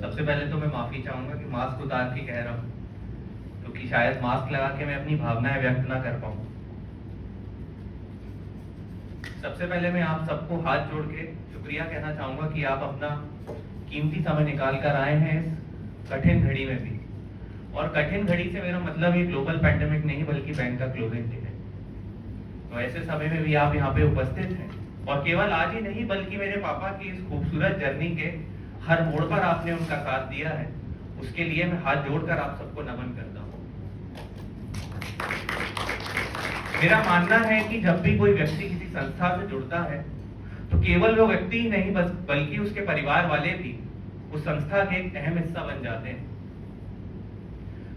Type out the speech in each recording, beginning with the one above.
सबसे पहले तो मैं माफी चाहूंगा कि मास्क उतार के कह रहा हूँ, क्योंकि शायद मास्क लगा के मैं अपनी भावनाएं व्यक्त ना कर पाऊँ। सबसे पहले मैं आप सबको हाथ जोड़ के शुक्रिया कहना चाहूंगा कि आप अपना कीमती समय निकाल कर आए हैं इस कठिन घड़ी में भी। और कठिन घड़ी से मेरा मतलब ये ग्लोबल पैंडेमिक नहीं बल्कि बैंक का क्लोजिंग डे है। तो ऐसे समय में भी आप यहाँ पे उपस्थित हैं, और केवल आज ही नहीं बल्कि मेरे पापा की इस खूबसूरत जर्नी के हर मोड़ पर आपने उनका साथ दिया है। उसके लिए मैं हाथ जोड़कर आप सबको नमन करता हूँ। मेरा मानना है कि जब भी कोई व्यक्ति किसी संस्था से जुड़ता है तो केवल वो व्यक्ति ही नहीं बल्कि उसके परिवार वाले भी उस संस्था के एक अहम हिस्सा बन जाते हैं।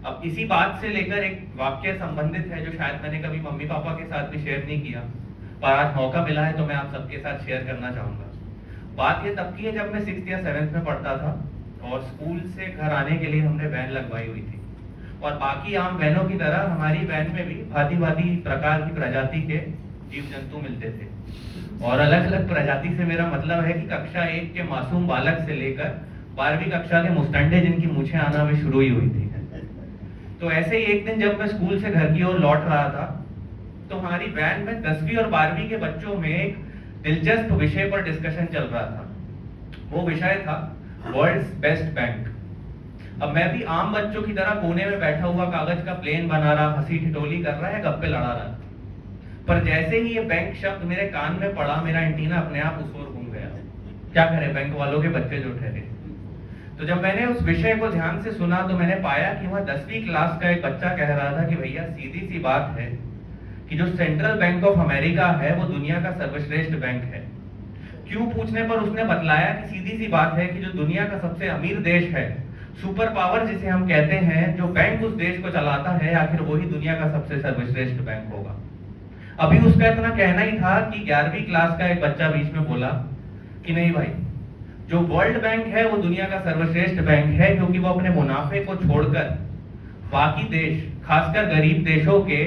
अब इसी बात से लेकर एक वाक्य संबंधित है जो शायद मैंने कभी मम्मी पापा के साथ भी शेयर नहीं किया, पर आज मौका मिला है तो मैं आप सबके साथ शेयर करना चाहूंगा। बात ये तब की है जब मैं 6th या 7th में पढ़ता था और स्कूल से घर आने के लिए हमने वैन लगवाई हुई थी, और बाकी आम वैनों की तरह हमारी वैन में भी भांति भांति प्रकार की प्रजाति के जीव जंतु मिलते थे। और अलग अलग प्रजाति से मेरा मतलब है कि कक्षा 1 के मासूम बालक से लेकर 12वीं कक्षा के मुस्टंडे जिनकी मूछें आना भी शुरू ही हुई थी। तो ऐसे ही एक दिन जब मैं स्कूल से घर की ओर लौट रहा था तो हमारी वैन में 10वीं और 12वीं के बच्चों में एक दिलचस्प विषय पर डिस्कशन चल रहा था। वो विषय था वर्ल्ड्स बेस्ट बैंक। अब मैं भी आम बच्चों की तरह कोने में बैठा हुआ कागज का प्लेन बना रहा, हंसी ठिठोली कर रहा है, गप्पे लड़ा रहा था। पर जैसे ही ये बैंक शब्द मेरे कान में पड़ा, मेरा एंटीना अपने आप उस ओर घूम गया। क्या करे बैंक वालों के बच्चे जो ठहरे। तो जब मैंने उस विषय को ध्यान से सुना तो मैंने पाया कि वहां 10वीं क्लास का एक बच्चा कह रहा था कि भैया सीधी सी बात है कि जो सेंट्रल बैंक ऑफ अमेरिका है वो दुनिया का सर्वश्रेष्ठ बैंक है। क्यों पूछने पर उसने बतलाया कि सीधी सी बात है कि जो दुनिया का सबसे अमीर देश है, सुपर पावर जिसे हम कहते हैं, जो बैंक उस देश को चलाता है, आखिर वही दुनिया का सबसे सर्वश्रेष्ठ बैंक होगा। अभी उसका इतना कहना ही था कि 11वीं क्लास का एक बच्चा बीच में बोला कि नहीं भाई, जो वर्ल्ड बैंक है वो दुनिया का सर्वश्रेष्ठ बैंक है, क्योंकि वो अपने मुनाफे को छोड़कर बाकी देश, खासकर गरीब देशों के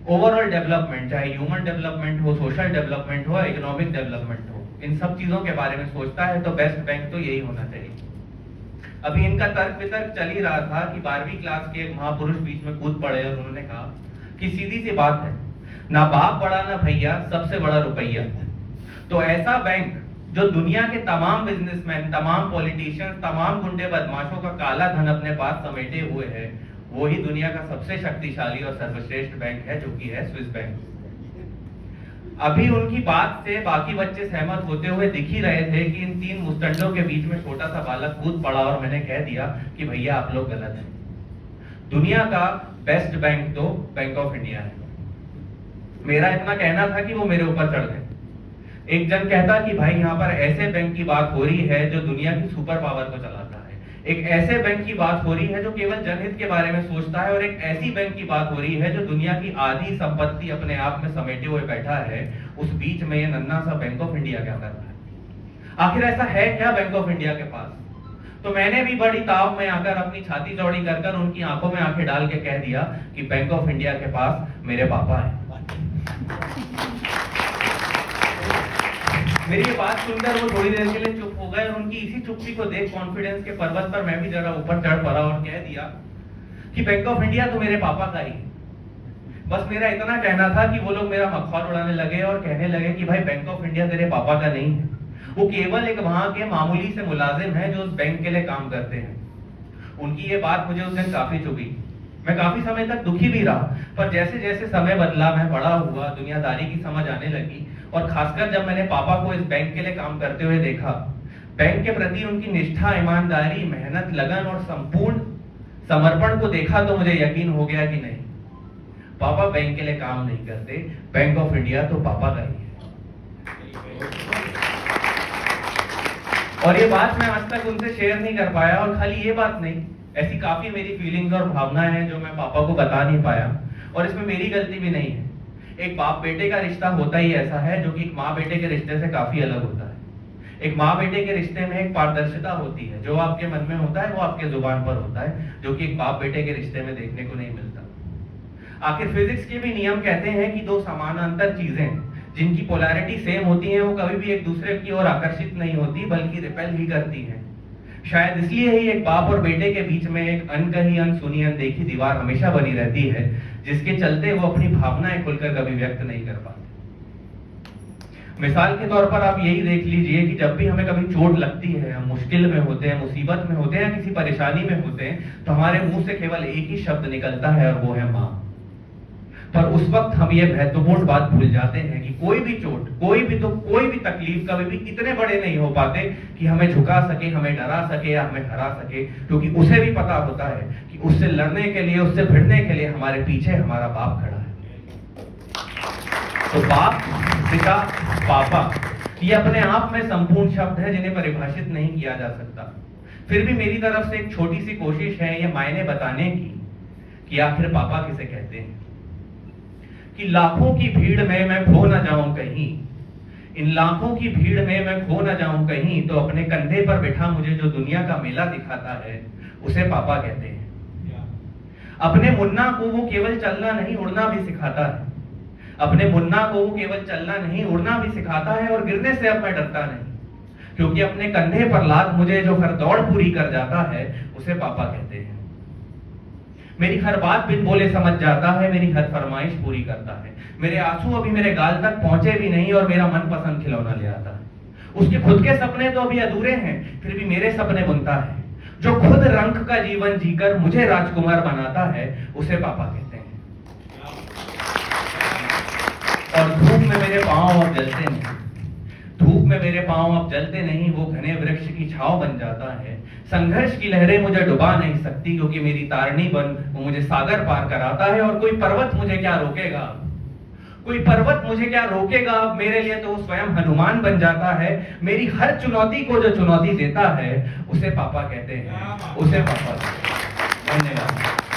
ओवरऑल डेवलपमेंट, चाहे ह्यूमन डेवलपमेंट हो, सोशल डेवलपमेंट हो, इकोनॉमिक डेवलपमेंट हो, इन सब चीजों के बारे में सोचता है। तो बेस्ट बैंक तो यही होना चाहिए। अभी इनका तर्क वितर्क चल ही रहा था कि 12वीं क्लास के एक महापुरुष बीच में कूद पड़े और उन्होंने कहा कि सीधी सी बात है, ना बाप बड़ा ना भैया, सबसे बड़ा रुपया। तो ऐसा बैंक जो दुनिया के तमाम बिजनेसमैन, तमाम पॉलिटिशियंस, तमाम गुंडे बदमाशों का काला धन अपने पास समेटे हुए है, वो ही दुनिया का सबसे शक्तिशाली और सर्वश्रेष्ठ बैंक है, जो कि है स्विस बैंक। अभी उनकी बात से बाकी बच्चे सहमत होते हुए दिख ही रहे थे कि इन 3 मुस्टंडों के बीच में छोटा सा बालक कूद पड़ा और मैंने कह दिया कि भैया आप लोग गलत हैं। दुनिया का बेस्ट बैंक तो बैंक ऑफ इंडिया है। मेरा इतना कहना था कि वो मेरे ऊपर चढ़ गए। एक जन कहता कि भाई यहाँ पर ऐसे बैंक की बात हो रही है जो दुनिया की सुपर पावर को चलाता है, एक ऐसे बैंक की बात हो रही है जो केवल जनहित के बारे में सोचता है, और एक ऐसी बैंक की बात हो रही है जो दुनिया की आधी संपत्ति अपने आप में समेटे हुए बैठा है। उस बीच में ये नन्हा सा बैंक ऑफ इंडिया क्या कर रहा है? आखिर ऐसा है क्या बैंक ऑफ इंडिया के पास? तो मैंने भी बड़ी ताव में आकर अपनी छाती चौड़ी कर उनकी आंखों में आंखें डाल के कह दिया कि बैंक ऑफ इंडिया के पास मेरे पापा है। मेरी ये बात सुनकर वो थोड़ी देर के लिए चुप हो गए, और उनकी इसी चुप्पी को देख कॉन्फिडेंस के पर्वत पर मैं भी जरा ऊपर चढ़ पड़ा और कह दिया कि बैंक ऑफ इंडिया तो मेरे पापा का ही। बस मेरा इतना कहना था कि वो लोग मेरा मखौल उड़ाने लगे और कहने लगे कि भाई बैंक ऑफ इंडिया तेरे पापा का नहीं है, वो केवल एक वहां के मामूली से मुलाजिम है जो उस बैंक के लिए काम करते हैं। उनकी ये बात मुझे उस दिन काफी चुभी। मैं काफी समय तक दुखी भी रहा, पर जैसे जैसे समय बदला, मैं बड़ा हुआ, दुनियादारी की समझ आने लगी, और खासकर जब मैंने पापा को इस बैंक के लिए काम करते हुए देखा, बैंक के प्रति उनकी निष्ठा, ईमानदारी, मेहनत, लगन और संपूर्ण समर्पण को देखा, तो मुझे यकीन हो गया कि नहीं, पापा बैंक के लिए काम नहीं करते, बैंक ऑफ इंडिया तो पापा का ही है। और ये बात मैं आज तक उनसे शेयर नहीं कर पाया, और खाली ये बात नहीं, ऐसी काफी मेरी फीलिंग्स और भावनाएं हैं जो मैं पापा को बता नहीं पाया, और इसमें मेरी गलती भी नहीं है। एक बाप बेटे का रिश्ता होता ही ऐसा है, जो कि एक माँ बेटे के रिश्ते से काफी अलग होता है। एक माँ बेटे के रिश्ते में एक पारदर्शिता होती है, जो आपके मन में होता है वो आपके जुबान पर होता है, जो कि एक बाप बेटे के रिश्ते में देखने को नहीं मिलता। आखिर फिजिक्स के भी नियम कहते हैं कि दो समानांतर चीजें जिनकी पोलैरिटी सेम होती है वो कभी भी एक दूसरे की ओर आकर्षित नहीं होती, बल्कि रिपेल ही करती हैं। शायद इसलिए ही एक बाप और बेटे के बीच में एक अनकही अनसुनी अनदेखी दीवार हमेशा बनी रहती है, जिसके चलते वो अपनी भावनाएं खुलकर कभी व्यक्त नहीं कर पाते। मिसाल के तौर पर आप यही देख लीजिए कि जब भी हमें कभी चोट लगती है, हम मुश्किल में होते हैं, मुसीबत में होते हैं या किसी परेशानी में होते हैं, तो हमारे मुंह से केवल एक ही शब्द निकलता है और वो है मां। पर उस वक्त हम ये महत्वपूर्ण बात भूल जाते हैं कि कोई भी चोट, कोई भी दुख, कोई भी तकलीफ कभी भी इतने बड़े नहीं हो पाते कि हमें झुका सके, हमें डरा सके या हमें हरा सके, क्योंकि उसे भी पता होता है कि उससे लड़ने के लिए, उससे भिड़ने के लिए हमारे पीछे हमारा बाप खड़ा है। तो बाप, पिता, पापा, ये अपने आप में संपूर्ण शब्द है जिन्हें परिभाषित नहीं किया जा सकता। फिर भी मेरी तरफ से एक छोटी सी कोशिश है ये मायने बताने की कि आखिर पापा किसे कहते हैं। कि लाखों की भीड़ में मैं खो ना जाऊं कहीं, इन लाखों की भीड़ में मैं खो ना जाऊं कहीं, तो अपने कंधे पर बैठा मुझे जो दुनिया का मेला दिखाता है उसे पापा कहते हैं। अपने मुन्ना को वो केवल चलना नहीं उड़ना भी सिखाता है, अपने मुन्ना को वो केवल चलना नहीं उड़ना भी सिखाता है, और गिरने से अब मैं डरता नहीं, क्योंकि अपने कंधे पर लाद मुझे जो हर दौड़ पूरी कर जाता है उसे पापा कहते हैं। मेरी हर बात बिन बोले समझ जाता है, मेरी हर फरमाइश पूरी करता है, मेरे आंसू अभी मेरे गाल तक पहुंचे भी नहीं और मेरा मनपसंद खिलौना ले आता है। उसके खुद के सपने तो अभी अधूरे हैं, फिर भी मेरे सपने बुनता है। जो खुद रंग का जीवन जीकर मुझे राजकुमार बनाता है उसे पापा कहते हैं। और धूप में मेरे पांव अब जलते नहीं, धूप में मेरे पांव अब जलते नहीं, वो घने वृक्ष की छांव बन जाता है। संघर्ष की लहरें मुझे डुबा नहीं सकती, क्योंकि मेरी तारणी बन वो मुझे सागर पार कराता है। और कोई पर्वत मुझे क्या रोकेगा, कोई पर्वत मुझे क्या रोकेगा, अब मेरे लिए तो वो स्वयं हनुमान बन जाता है। मेरी हर चुनौती को जो चुनौती देता है उसे पापा कहते हैं, उसे पापा। धन्यवाद।